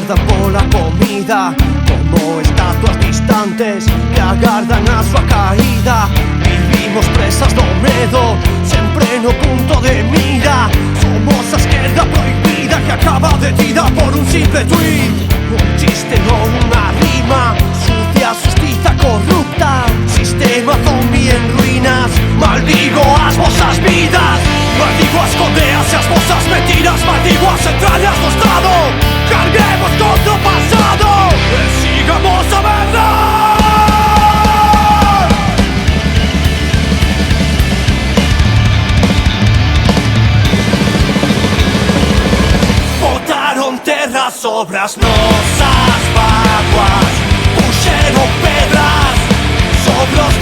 agardan pola comida, como estatuas distantes que agardan a súa caída. Vivimos presas do medo, sempre no punto de mira. Somos a esquerda prohibida que acaba detida por un simple tweet. Un chiste non unha rima, sucia xustiza corrupta, sistema zombie en ruínas. Maldigo as vosas vidas, maldigo as condeas e as vosas mentiras, maldigo as entrañas do Estado. Carguemos contra o pasado e sigamos a verdade. Botaron terra sobre as nosas vaguas, puxeron pedras sobre os